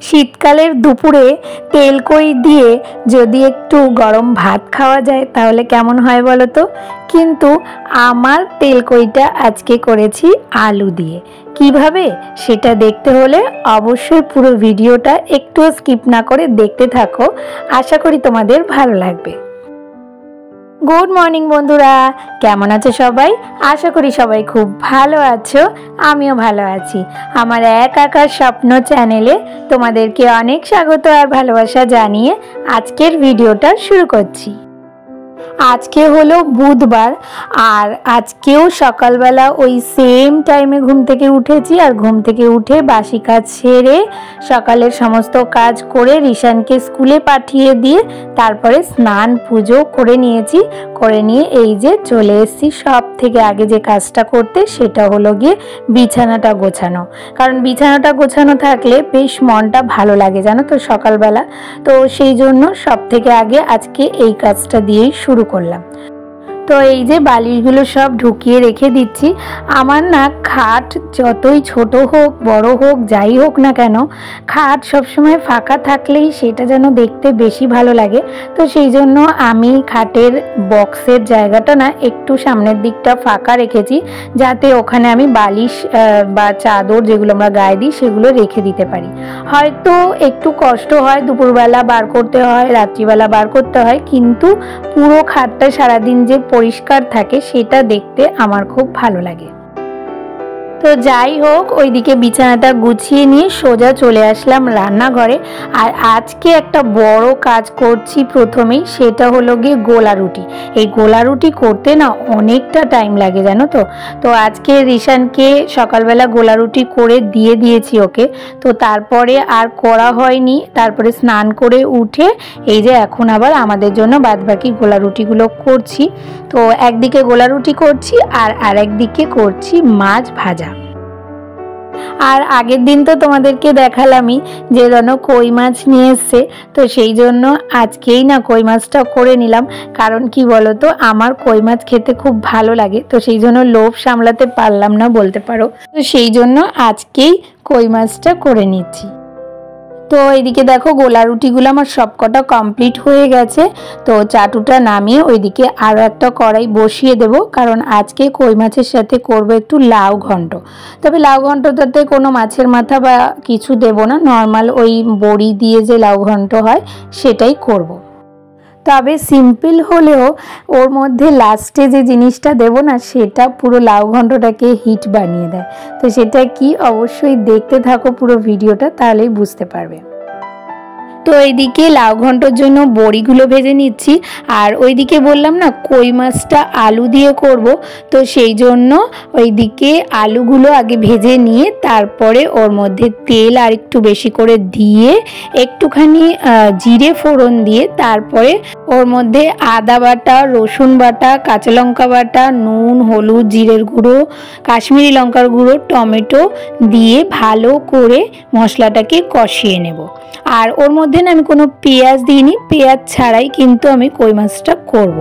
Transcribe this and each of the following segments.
শীতকালের দুপুরে তেলকই দিয়ে যদি একটু গরম ভাত খাওয়া যায় তাহলে কেমন হয় বলো তো। কিন্তু আমার তেলকইটা আজকে করেছি আলু দিয়ে। কিভাবে সেটা দেখতে হলে অবশ্যই পুরো ভিডিওটা একটু স্কিপ না করে দেখতে থাকো, আশা করি তোমাদের ভালো লাগবে। গুড মর্নিং বন্ধুরা, কেমন আছো সবাই? আশা করি সবাই খুব ভালো আছো, আমিও ভালো আছি। আমার এক আকার স্বপ্ন চ্যানেলে তোমাদেরকে অনেক স্বাগত আর ভালোবাসা জানিয়ে আজকের ভিডিওটা শুরু করছি। আজকে হলো বুধবার, আর আজকেও সকালবেলা ওই সেম টাইমে ঘুম থেকে উঠেছি। আর ঘুম থেকে উঠে বাসি কাজ সেরে সকালের সমস্ত কাজ করে রিশানকে স্কুলে পাঠিয়ে দিয়ে তারপরে স্নান পুজো করে নিয়েছি। করে নিয়ে এই যে চলে এসেছি সব থেকে আগে যে কাজটা করতে, সেটা হলো গিয়ে বিছানাটা গোছানো। কারণ বিছানাটা গোছানো থাকলে বেশ মনটা ভালো লাগে জানো তো সকালবেলা। তো সেই জন্য সব থেকে আগে আজকে এই কাজটা দিয়েই শুরু করলাম। তো এই যে বালিশগুলো সব ঢুকিয়ে রেখে দিচ্ছি। আমার না খাট যতই ছোট হোক বড় হোক যাই হোক না কেন, খাট সবসময় ফাঁকা থাকলেই সেটা যেন দেখতে বেশি ভালো লাগে। তো সেই জন্য আমি খাটের বক্সের জায়গাটা না একটু সামনের দিকটা ফাঁকা রেখেছি, যাতে ওখানে আমি বালিশ বা চাদর যেগুলো আমরা গায়ে দিই সেগুলো রেখে দিতে পারি। হয়তো একটু কষ্ট হয়, দুপুরবেলা বার করতে হয়, রাত্রিবেলা বার করতে হয়, কিন্তু পুরো খাটটা সারাদিন যে পরিষ্কার থাকে সেটা দেখতে আমার খুব ভালো লাগে। তো যাই হোক, ওইদিকে বিছানাটা গুছিয়ে নিয়ে সোজা চলে আসলাম রান্নাঘরে। আর আজকে একটা বড় কাজ করছি প্রথমেই, সেটা হলো গিয়ে গোলা রুটি। এই গোলা রুটি করতে না অনেকটা টাইম লাগে জানো তো। তো আজকে রিশানকে সকালবেলা গোলা রুটি করে দিয়ে দিয়েছি ওকে। তো তারপরে আর করা হয়নি। তারপরে স্নান করে উঠে এই যে এখন আবার আমাদের জন্য বাদবাকি গোলা রুটিগুলো করছি। তো একদিকে গোলা রুটি করছি আর আরেকদিকে করছি মাছ ভাজা। আর আগের দিন তো তোমাদেরকে দেখালামই যে যেন কই মাছ নিয়ে এসছে। তো সেই জন্য আজকেই না কই মাছটা করে নিলাম। কারণ কি বলতো, আমার কই মাছ খেতে খুব ভালো লাগে। তো সেই জন্য লোভ সামলাতে পারলাম না বলতে পারো। তো সেই জন্য আজকেই কই মাছটা করে নিচ্ছি। তো এইদিকে দেখো গোলা রুটিগুলো আমার সবকটা কমপ্লিট হয়ে গেছে। তো চাটুটা নামিয়ে ওইদিকে আরও একটা কড়াই বসিয়ে দেব, কারণ আজকে কই মাছের সাথে করব একটু লাউ ঘন্ট। তবে লাউ ঘন্টটাতে কোনো মাছের মাথা বা কিছু দেব না, নর্মাল ওই বড়ি দিয়ে যে লাউ ঘন্ট হয় সেটাই করব। তবে সিম্পল হলেও ওর মধ্যে লাস্টে যে জিনিসটা দেব না, সেটা পুরো লাউ ঘন্টটাকে হিট বানিয়ে দেয়। তো সেটা কি অবশ্যই দেখতে থাকো পুরো ভিডিওটা, তাহলেই বুঝতে পারবে। তো এইদিকে লাউ ঘন্টর জন্য বড়িগুলো ভেজে নিচ্ছি। আর ওইদিকে বললাম না কই মাছটা আলু দিয়ে করব, তো সেই জন্য ওইদিকে আলুগুলো আগে ভেজে নিয়ে তারপরে ওর মধ্যে তেল আর একটু বেশি করে দিয়ে একটুখানি জিরে ফোড়ন দিয়ে তারপরে ওর মধ্যে আদা বাটা, রসুন বাটা, কাঁচা লঙ্কা বাটা, নুন, হলুদ, জিরের গুঁড়ো, কাশ্মীরি লঙ্কার গুঁড়ো, টমেটো দিয়ে ভালো করে মশলাটাকে কষিয়ে নেব। আর ওর মধ্যে না আমি কোনো পেঁয়াজ দিইনি, পেঁয়াজ ছাড়াই কিন্তু আমি কই মাছটা করব।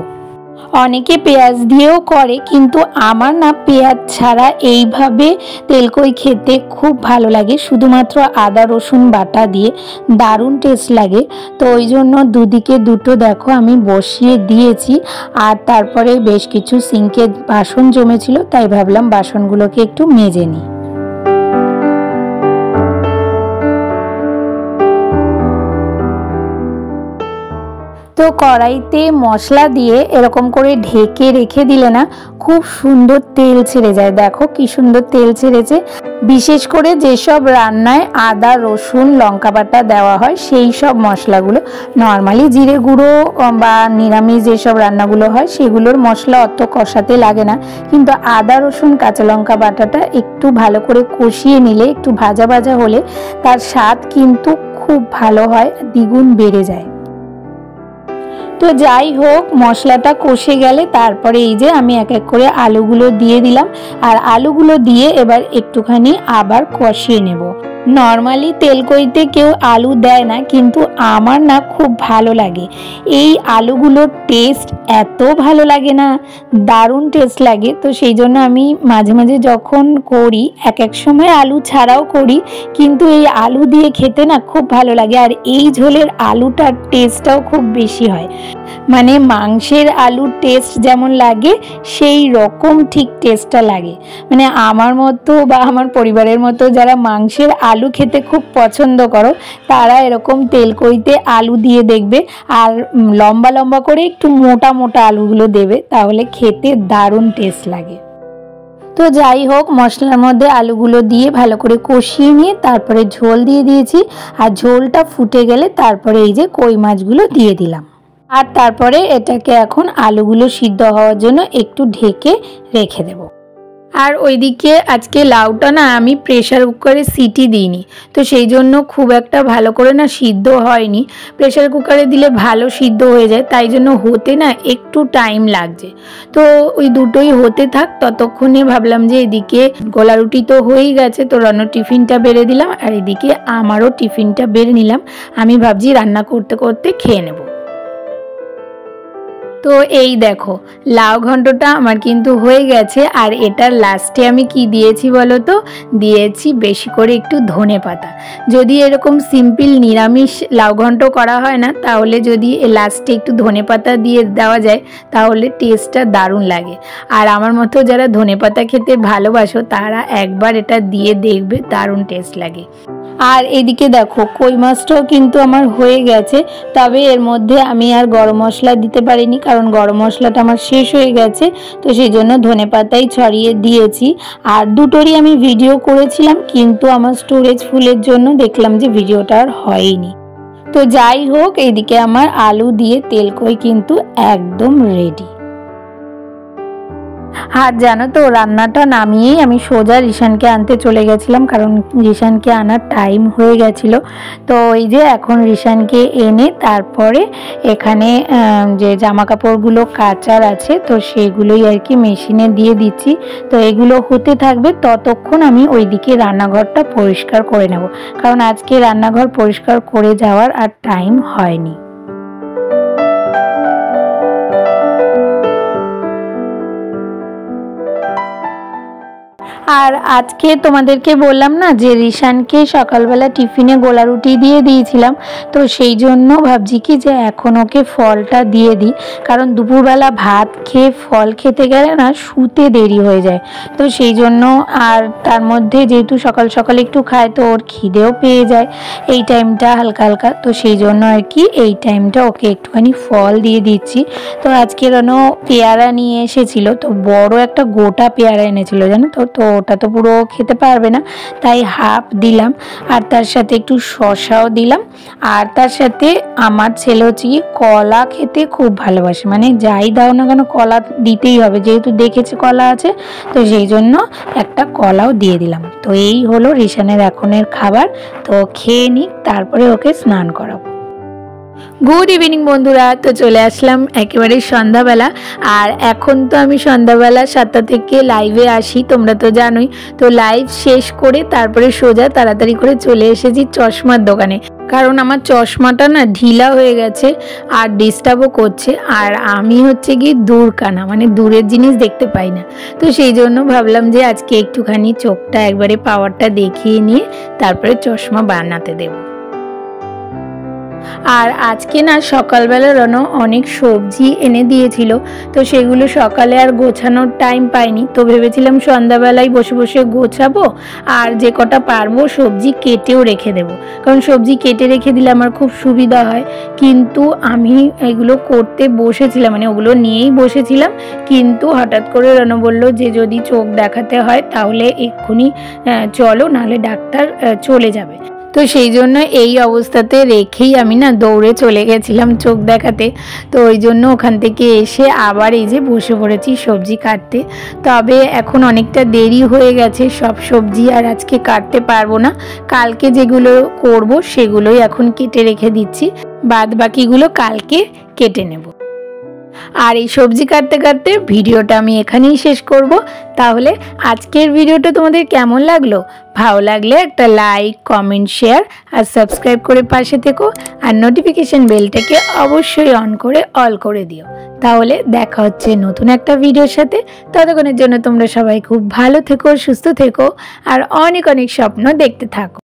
অনেকে পেঁয়াজ দিয়েও করে, কিন্তু আমার না পেঁয়াজ ছাড়া এইভাবে তেলকই খেতে খুব ভালো লাগে, শুধুমাত্র আদা রসুন বাটা দিয়ে দারুণ টেস্ট লাগে। তো ওই জন্য দুদিকে দুটো দেখো আমি বসিয়ে দিয়েছি। আর তারপরে বেশ কিছু সিঙ্কে বাসন জমেছিল, তাই ভাবলাম বাসনগুলোকে একটু মেজে নিই। তো কড়াইতে মশলা দিয়ে এরকম করে ঢেকে রেখে দিলে না খুব সুন্দর তেল ছেড়ে যায়। দেখো কি সুন্দর তেল ছেড়েছে। বিশেষ করে যেসব রান্নায় আদা রসুন লঙ্কা বাটা দেওয়া হয় সেই সব মশলাগুলো, নর্মালি জিরে গুঁড়ো বা নিরামিষ যেসব রান্নাগুলো হয় সেগুলোর মশলা অত কষাতে লাগে না, কিন্তু আদা রসুন কাঁচা লঙ্কা বাটাটা একটু ভালো করে কষিয়ে নিলে, একটু ভাজা ভাজা হলে তার স্বাদ কিন্তু খুব ভালো হয়, দ্বিগুণ বেড়ে যায়। তো যাই হোক, মশলাটা কষে গেলে তারপরে এই যে আমি এক এক করে আলুগুলো দিয়ে দিলাম। আর আলুগুলো দিয়ে এবার একটুখানি আবার কষিয়ে নেব। নর্মালি তেলকইতে কেউ আলু দেয় না, কিন্তু আমার না খুব ভালো লাগে। এই আলুগুলোর টেস্ট এত ভালো লাগে না, দারুণ টেস্ট লাগে। তো সেই জন্য আমি মাঝে মাঝে যখন করি, এক এক সময় আলু ছাড়াও করি, কিন্তু এই আলু দিয়ে খেতে না খুব ভালো লাগে। আর এই ঝোলের আলুটার টেস্টটাও খুব বেশি হয়, মানে মাংসের আলুর টেস্ট যেমন লাগে সেই রকম ঠিক টেস্টটা লাগে। মানে আমার মতো বা আমার পরিবারের মতো যারা মাংসের আলু খেতে খুব পছন্দ করো, তারা এরকম তেলকইতে আলু দিয়ে দেখবে, আর লম্বা লম্বা করে একটু মোটা মোটা আলুগুলো দেবে, তাহলে খেতে দারুণ টেস্ট লাগে। তো যাই হোক, মশলার মধ্যে আলুগুলো দিয়ে ভালো করে কষিয়ে নিয়ে তারপরে ঝোল দিয়ে দিয়েছি। আর ঝোলটা ফুটে গেলে তারপরে এই যে কই মাছগুলো দিয়ে দিলাম। আর তারপরে এটাকে এখন আলুগুলো সিদ্ধ হওয়ার জন্য একটু ঢেকে রেখে দেব। আর ওইদিকে আজকে লাউটা না আমি প্রেশার কুকারে সিটি দিইনি, তো সেই জন্য খুব একটা ভালো করে না সিদ্ধ হয়নি। প্রেশার কুকারে দিলে ভালো সিদ্ধ হয়ে যায়, তাই জন্য হতে না একটু টাইম লাগছে। তো ওই দুটোই হতে থাক, ততক্ষণে ভাবলাম যে এদিকে গোলা রুটি তো হয়েই গেছে, তো রনর টিফিনটা বেড়ে দিলাম, আর এদিকে আমারও টিফিনটা বেড়ে নিলাম। আমি ভাবছি রান্না করতে করতে খেয়ে নেব। তো এই দেখো, লাউ ঘন্টটা আমার কিন্তু হয়ে গেছে। আর এটার লাস্টে আমি কি দিয়েছি বলো তো? দিয়েছি বেশি করে একটু ধনে পাতা। যদি এরকম সিম্পল নিরামিষ লাউ ঘন্ট করা হয় না, তাহলে যদি লাস্টে একটু ধনে পাতা দিয়ে দেওয়া যায় তাহলে টেস্টটা দারুণ লাগে। আর আমার মতো যারা ধনে পাতা খেতে ভালোবাসো, তারা একবার এটা দিয়ে দেখবে, দারুণ টেস্ট লাগে। আর এদিকে দেখো, কই মাছটাও কিন্তু আমার হয়ে গেছে, তবে এর মধ্যে আমি আর গরম মশলা দিতে পারিনি, কারণ গরম মশলাটা আমার শেষ হয়ে গেছে। তো সেই জন্য ধনেপাতাই ছড়িয়ে দিয়েছি। আর দুটোরই আমি ভিডিও করেছিলাম, কিন্তু আমার স্টোরেজ ফুলের জন্য দেখলাম যে ভিডিওটা আর হয়নি। তো যাই হোক, এদিকে আমার আলু দিয়ে তেলকই কিন্তু একদম রেডি। আর জানো তো, রান্নাটা নামিয়েই আমি সোজা রিশানকে আনতে চলে গেছিলাম, কারণ রিশানকে আনার টাইম হয়ে গেছিলো। তো এই যে এখন রিশানকে এনে তারপরে এখানে যে জামা কাপড়গুলো কাচার আছে, তো সেগুলোই আর কি মেশিনে দিয়ে দিচ্ছি। তো এগুলো হতে থাকবে, ততক্ষণ আমি ওইদিকে রান্নাঘরটা পরিষ্কার করে নেব, কারণ আজকে রান্নাঘর পরিষ্কার করে যাওয়ার আর টাইম হয়নি। আর আজকে তোমাদেরকে বললাম না যে রিশানকে সকালবেলা টিফিনে গোলা রুটি দিয়ে দিয়েছিলাম, তো সেই জন্য ভাবছি কি যে এখন ওকে ফলটা দিয়ে দিই, কারণ দুপুরবেলা ভাত খেয়ে ফল খেতে গেলে না শুতে দেরি হয়ে যায়। তো সেই জন্য, আর তার মধ্যে যেহেতু সকাল সকাল একটু খায়, তো ওর খিদেও পেয়ে যায় এই টাইমটা হালকা হালকা। তো সেই জন্য আর কি এই টাইমটা ওকে একটুখানি ফল দিয়ে দিচ্ছি। তো আজকে রনো পেয়ারা নিয়ে এসেছিল, তো বড় একটা গোটা পেয়ারা এনেছিল জানো তো, তো ওটা তো পুরো খেতে পারবে না, তাই হাফ দিলাম। আর তার সাথে একটু শসাও দিলাম। আর তার সাথে আমার ছেলে হচ্ছে কি কলা খেতে খুব ভালোবাসে, মানে যাই দাও না কেন কলা দিতেই হবে, যেহেতু দেখেছে কলা আছে, তো সেই জন্য একটা কলাও দিয়ে দিলাম। তো এই হলো রিশানের এখনের খাবার। তো খেয়ে নিক, তারপরে ওকে স্নান করাবো। গুড ইভিনিং বন্ধুরা, তো চলে আসলাম একেবারে সন্ধ্যাবেলা। আর এখন তো আমি সন্ধ্যাবেলা 7টা থেকে লাইভে আসি, তোমরা তো জানোই। তো লাইভ শেষ করে তারপরে সোজা তাড়াতাড়ি করে চলে এসেছি চশমার দোকানে, কারণ আমার চশমাটা না ঢিলা হয়ে গেছে আর ডিস্টার্বও করছে। আর আমি হচ্ছে কি দূরকানা, মানে দূরের জিনিস দেখতে পাই না। তো সেই জন্য ভাবলাম যে আজকে একটুখানি চোখটা একবারে পাওয়ারটা দেখিয়ে নিয়ে তারপরে চশমা বানাতে দেবো। আর আজকে না সকালবেলা রনো অনেক সবজি এনে দিয়েছিল, তো সেগুলো সকালে আর গোছানোর টাইম পাইনি। তো ভেবেছিলাম সন্ধ্যাবেলায় বসে বসে গোছাবো, আর যে কটা পারবো সবজি কেটেও রেখে দেবো, কারণ সবজি কেটে রেখে দিলে আমার খুব সুবিধা হয়। কিন্তু আমি এগুলো করতে বসেছিলাম, মানে ওগুলো নিয়েই বসেছিলাম, কিন্তু হঠাৎ করে রনো বললো যে যদি চোখ দেখাতে হয় তাহলে এক্ষুনি চলো, নাহলে ডাক্তার চলে যাবে। তো সেই জন্য এই অবস্থাতে রেখেই আমি না দৌড়ে চলে গেছিলাম চোখ দেখাতে। তো ওই জন্য ওখান থেকে এসে আবার এই যে বসে পড়েছি সবজি কাটতে। তবে এখন অনেকটা দেরি হয়ে গেছে, সব সবজি আর আজকে কাটতে পারবো না, কালকে যেগুলো করব সেগুলোই এখন কেটে রেখে দিচ্ছি, বাদ বাকিগুলো কালকে কেটে নেব। আর এই সবজি কাটতে কাটতে ভিডিওটা আমি এখানেই শেষ করব। তাহলে আজকের ভিডিওটা তোমাদের কেমন লাগলো? ভালো লাগলে একটা লাইক, কমেন্ট, শেয়ার আর সাবস্ক্রাইব করে পাশে থেকো। আর নোটিফিকেশন বেলটাকে অবশ্যই অন করে অল করে দিও। তাহলে দেখা হচ্ছে নতুন একটা ভিডিওর সাথে। ততক্ষণের জন্য তোমরা সবাই খুব ভালো থেকো, সুস্থ থেকো আর অনেক অনেক স্বপ্ন দেখতে থাকো।